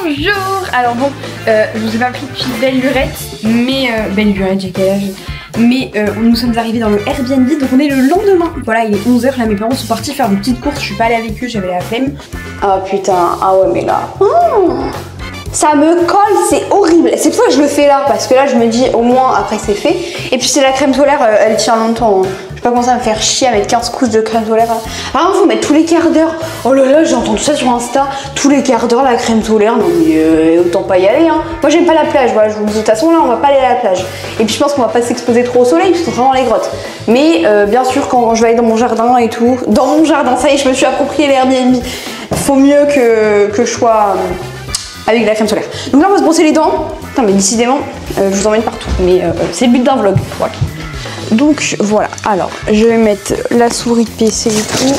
Bonjour. Alors bon, je vous ai pas pris depuis belle lurette, mais belle lurette, j'ai quel âge? Mais nous sommes arrivés dans le Airbnb, donc on est le lendemain. Voilà, il est 11 h, là mes parents sont partis faire des petites courses, je suis pas allée avec eux, j'avais la flemme. Ah putain, ah ouais mais là... ça me colle, c'est horrible. C'est pour ça que je le fais là, parce que là je me dis au moins après c'est fait. Et puis c'est la crème solaire, elle tient longtemps. Hein. Je vais pas commencer à me faire chier à mettre 15 couches de crème solaire. Ah faut mettre tous les quarts d'heure. Oh là là, j'ai entendu ça sur Insta. Tous les quarts d'heure la crème solaire. Non mais autant pas y aller. Hein. Moi j'aime pas la plage, voilà, je vous le dis. De toute façon là on va pas aller à la plage. Et puis je pense qu'on va pas s'exposer trop au soleil, parce qu'on sera dans les grottes. Mais bien sûr quand je vais aller dans mon jardin et tout. Dans mon jardin, ça y est, je me suis approprié l'Airbnb. Faut mieux que je sois... avec de la crème solaire. Donc là on va se brosser les dents. Putain mais décidément je vous emmène partout. Mais c'est le but d'un vlog. Voilà. Donc voilà. Alors je vais mettre la souris de PC et tout.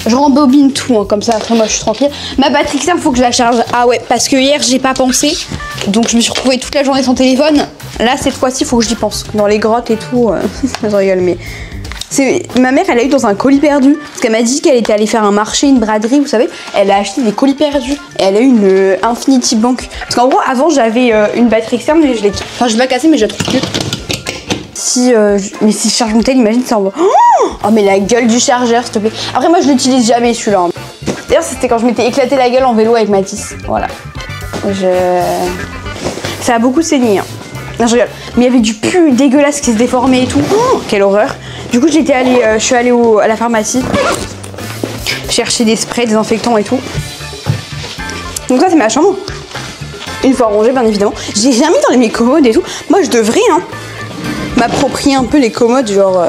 Je rembobine tout hein, comme ça après moi je suis tranquille. Ma batterie il faut que je la charge. Ah ouais parce que hier j'ai pas pensé. Donc je me suis retrouvée toute la journée sans téléphone. Là cette fois-ci il faut que j'y pense. Dans les grottes et tout. Je rigole mais... ma mère elle a eu dans un colis perdu parce qu'elle m'a dit qu'elle était allée faire un marché, une braderie, vous savez, elle a acheté des colis perdus et elle a eu une Infinity Bank parce qu'en gros avant j'avais une batterie externe mais je l'ai pas cassée mais je la trouve plus. Mais si je charge mon tel, imagine ça envoie. Oh mais la gueule du chargeur s'il te plaît. Après moi je l'utilise jamais celui-là. D'ailleurs c'était quand je m'étais éclaté la gueule en vélo avec Mathis. Voilà. Ça a beaucoup saigné hein. Non je rigole. Mais il y avait du pu dégueulasse qui se déformait et tout. Oh, quelle horreur. Du coup je suis allée à la pharmacie chercher des sprays, des désinfectants et tout. Donc ça c'est ma chambre. Une fois rangée bien évidemment. J'ai rien mis dans mes commodes et tout. Moi je devrais hein, m'approprier un peu les commodes genre...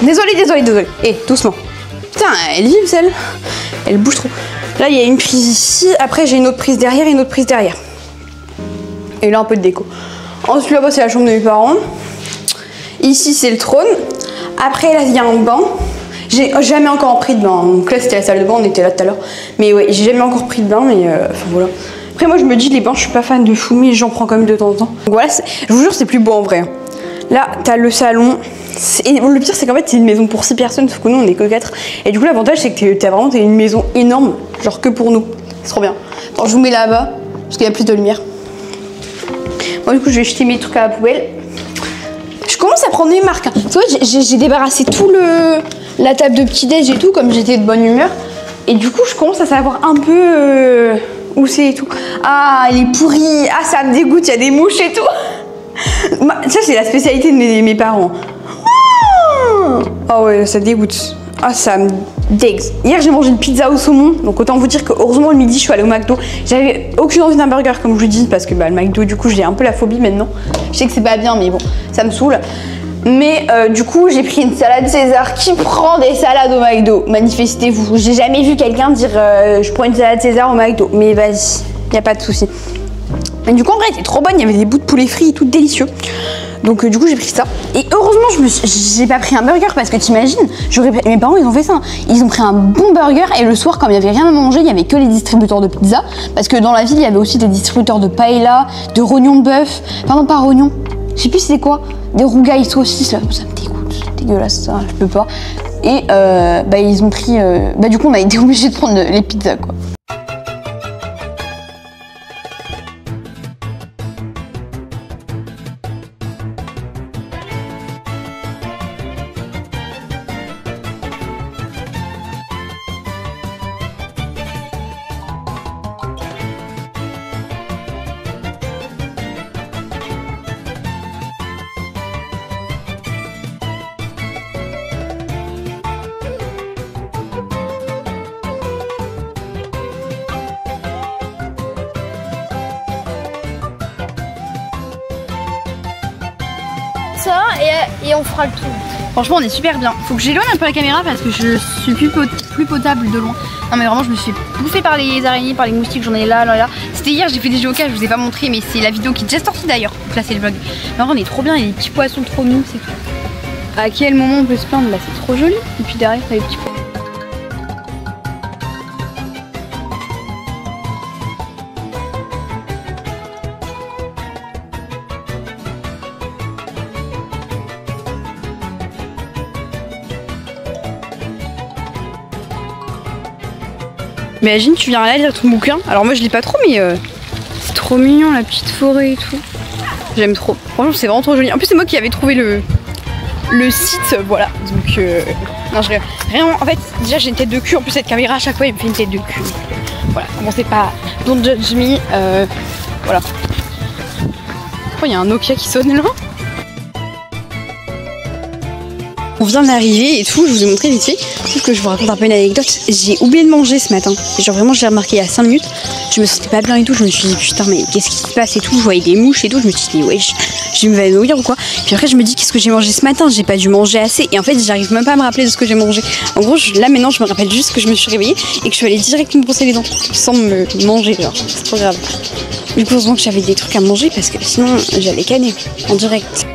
Désolée. Eh doucement. Putain elle vibre celle. Elle bouge trop. Là il y a une prise ici. Après j'ai une autre prise derrière et une autre prise derrière. Et là un peu de déco. Ensuite là-bas c'est la chambre de mes parents. Ici c'est le trône. Après là il y a un banc. J'ai jamais encore pris de bain. Donc là c'était la salle de bain, on était là tout à l'heure. Mais ouais, j'ai jamais encore pris de bain. Mais enfin voilà. Après moi je me dis les bains, je suis pas fan de fou, mais j'en prends quand même de temps en temps. Donc voilà, je vous jure c'est plus beau en vrai. Là t'as le salon. Et le pire c'est qu'en fait c'est une maison pour 6 personnes, sauf que nous on est que 4. Et du coup l'avantage c'est que t'as vraiment une maison énorme, genre que pour nous. C'est trop bien. Attends, je vous mets là-bas, parce qu'il y a plus de lumière. Moi du coup je vais jeter mes trucs à la poubelle. Je commence à prendre mes marques. Hein. Tu vois, j'ai débarrassé tout la table de petit-déj et tout, comme j'étais de bonne humeur. Et du coup, je commence à savoir un peu où c'est et tout. Ah, elle est pourrie. Ah, ça me dégoûte, il y a des mouches et tout. Ça, c'est la spécialité de mes parents. Ah ouais, ça dégoûte. Ah, ça me dégue. Hier, j'ai mangé une pizza au saumon. Donc, autant vous dire que, heureusement, le midi, je suis allée au McDo. J'avais aucune envie d'un burger, comme je vous dis, parce que bah, le McDo, du coup, j'ai un peu la phobie maintenant. Je sais que c'est pas bien, mais bon, ça me saoule. Mais du coup, j'ai pris une salade César. Qui prend des salades au McDo? Manifestez-vous. J'ai jamais vu quelqu'un dire je prends une salade César au McDo. Mais vas-y, y a pas de souci. Et du coup, en vrai, elle était trop bonne. Il y avait des bouts de poulet frit et tout délicieux. Donc du coup j'ai pris ça. Et heureusement j'ai pas pris un burger parce que t'imagines, mes parents ils ont fait ça. Ils ont pris un bon burger et le soir comme il y avait rien à manger, il y avait que les distributeurs de pizza. Parce que dans la ville il y avait aussi des distributeurs de paella, de rognons de bœuf. Pardon pas rognons, je sais plus c'est quoi. Des rougailles saucisses là, ça me dégoûte, c'est dégueulasse ça, je peux pas. Et bah ils ont pris, bah du coup on a été obligé de prendre les pizzas quoi. Ça et on fera le tour. Franchement on est super bien. Faut que j'éloigne un peu la caméra parce que je suis plus potable de loin. Non mais vraiment je me suis bouffée par les araignées, par les moustiques, j'en ai là. C'était hier, j'ai fait des geocaches, je vous ai pas montré mais c'est la vidéo qui est déjà sortie d'ailleurs. Donc là c'est le vlog. Mais en vrai on est trop bien, il y a des petits poissons trop mignons, c'est tout. À quel moment on peut se plaindre? Bah c'est trop joli. Et puis derrière t'as les petits poissons. Mais imagine, tu viens là lire ton bouquin. Alors moi je lis pas trop, mais c'est trop mignon la petite forêt et tout. J'aime trop. Franchement, c'est vraiment trop joli. En plus, c'est moi qui avais trouvé le site, voilà. Donc, non, je vraiment. En fait, déjà j'ai une tête de cul. En plus, cette caméra à chaque fois, il me fait une tête de cul. Voilà. Bon, c'est pas. Don't judge me. Voilà. Oh, il y a un Nokia qui sonne là. On vient d'arriver et tout, je vous ai montré vite fait. Sauf que je vous raconte un peu une anecdote. J'ai oublié de manger ce matin. Genre vraiment, je l'ai remarqué il y a 5 minutes. Je me sentais pas bien et tout. Je me suis dit putain, mais qu'est-ce qui se passe et tout. Je voyais des mouches et tout. Je me suis dit ouais, je vais m'évanouir ou quoi. Puis après, je me dis qu'est-ce que j'ai mangé ce matin. J'ai pas dû manger assez. Et en fait, j'arrive même pas à me rappeler de ce que j'ai mangé. En gros, là maintenant, je me rappelle juste que je me suis réveillée et que je suis allée direct me brosser les dents sans me manger. Genre, c'est trop grave. Du coup, heureusement que j'avais des trucs à manger parce que sinon, j'allais canner en direct.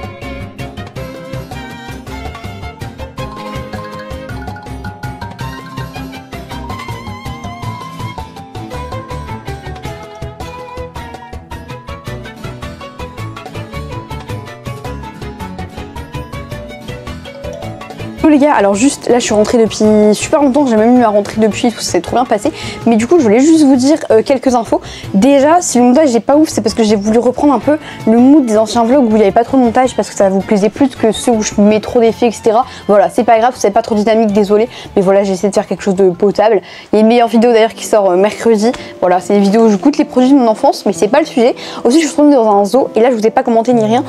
Les gars, alors juste là je suis rentrée depuis super longtemps, j'ai même eu à rentrer depuis, tout s'est trop bien passé, mais du coup je voulais juste vous dire quelques infos. Déjà, si le montage n'est pas ouf, c'est parce que j'ai voulu reprendre un peu le mood des anciens vlogs où il n'y avait pas trop de montage parce que ça vous plaisait plus que ceux où je mets trop d'effets, etc. Voilà, c'est pas grave, c'est pas trop dynamique, désolé, mais voilà, j'ai essayé de faire quelque chose de potable. Il y a une meilleure vidéo d'ailleurs qui sort mercredi, voilà, c'est une vidéo où je goûte les produits de mon enfance, mais c'est pas le sujet. Aussi, je suis retournée dans un zoo et là je vous ai pas commenté ni rien.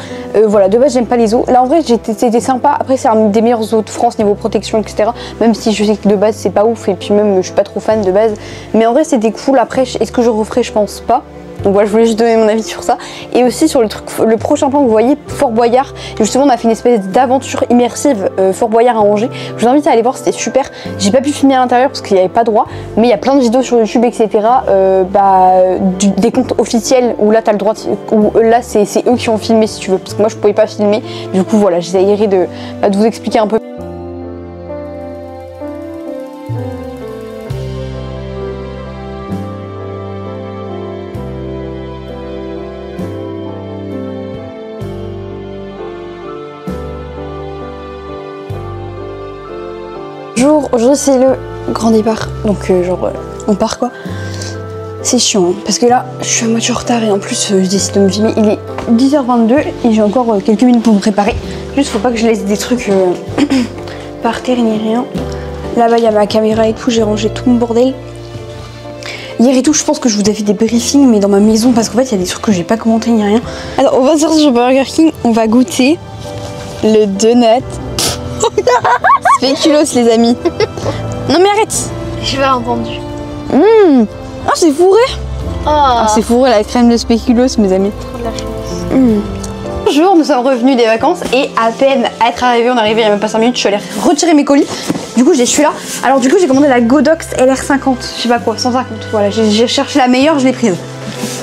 Voilà, de base j'aime pas les zoos. Là en vrai c'était sympa, après c'est un des meilleurs zoos de France niveau protection, etc. Même si je sais que de base c'est pas ouf et puis même je suis pas trop fan de base, mais en vrai c'était cool. Après, est-ce que je referai? Je pense pas. Donc voilà, je voulais juste donner mon avis sur ça. Et aussi sur le prochain plan que vous voyez, Fort Boyard. Et justement, on a fait une espèce d'aventure immersive Fort Boyard à Angers. Je vous invite à aller voir, c'était super. J'ai pas pu filmer à l'intérieur parce qu'il n'y avait pas droit, mais il y a plein de vidéos sur YouTube, etc. Des comptes officiels où là t'as le droit, où là c'est eux qui ont filmé si tu veux, parce que moi je pouvais pas filmer. Du coup voilà, j'essayerai de vous expliquer un peu. Aujourd'hui c'est le grand départ, donc on part quoi. C'est chiant hein, parce que là je suis à moitié en retard et en plus je décide de me filmer. Il est 10h22 et j'ai encore quelques minutes pour me préparer. Juste faut pas que je laisse des trucs par terre ni rien. Là-bas il y a ma caméra et tout, j'ai rangé tout mon bordel. Hier et tout, je pense que je vous ai fait des briefings mais dans ma maison parce qu'en fait il y a des trucs que j'ai pas commenté ni rien. Alors on va sortir sur Burger King, on va goûter le donut. Spéculoos les amis. Non mais arrête. Je vais entendu. Ah c'est fourré. Ah c'est fourré la crème de spéculoos mes amis. Trop de la chance. Bonjour, nous sommes revenus des vacances et à peine à être arrivés, on est arrivé il y a même pas 5 minutes, je suis allée retirer mes colis. Du coup j'ai celui-là. Alors du coup j'ai commandé la Godox LR50, je sais pas quoi, 150. Voilà, j'ai cherché la meilleure, je l'ai prise.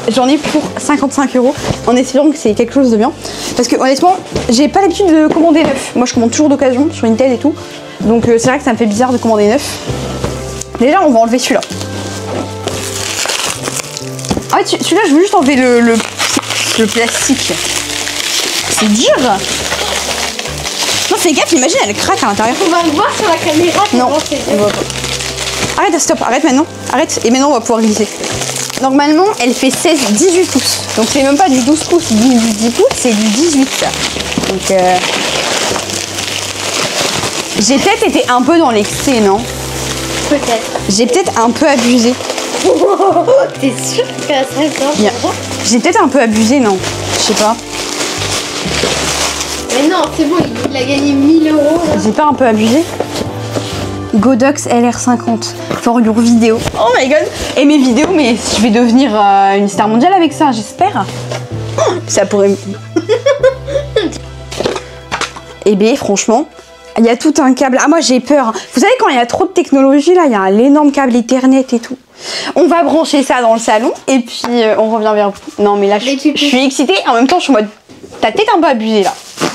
J'en ai pour 55 € en espérant que c'est quelque chose de bien. Parce que honnêtement, j'ai pas l'habitude de commander neuf. Moi je commande toujours d'occasion sur Vinted et tout. Donc c'est vrai que ça me fait bizarre de commander neuf. Déjà on va enlever celui-là. Ah ouais, celui-là je veux juste enlever le plastique. C'est dur. Non fais gaffe, imagine elle craque à l'intérieur. On va le voir sur la caméra. Non, on voit pas. Arrête, stop, arrête maintenant. Arrête et maintenant on va pouvoir glisser. Normalement, elle fait 16-18 pouces. Donc c'est même pas du 12 pouces, du 10 pouces, c'est du 18. Donc j'ai peut-être été un peu dans l'excès, non? Peut-être. J'ai peut-être un peu abusé. T'es sûre que ça serait bien? J'ai peut-être un peu abusé, non? Je sais pas. Mais non, c'est bon, il a gagné 1000 €. J'ai pas un peu abusé? Godox LR50 for your vidéo. Oh my god! Et mes vidéos, mais je vais devenir une star mondiale avec ça, j'espère. Ça pourrait. Et bien, franchement, il y a tout un câble. Ah, moi j'ai peur. Vous savez, quand il y a trop de technologie, là, il y a l'énorme câble Ethernet et tout. On va brancher ça dans le salon et puis on revient vers vous. Non, mais là, je suis excitée. En même temps, je suis en mode. T'as peut-être un peu abusé là.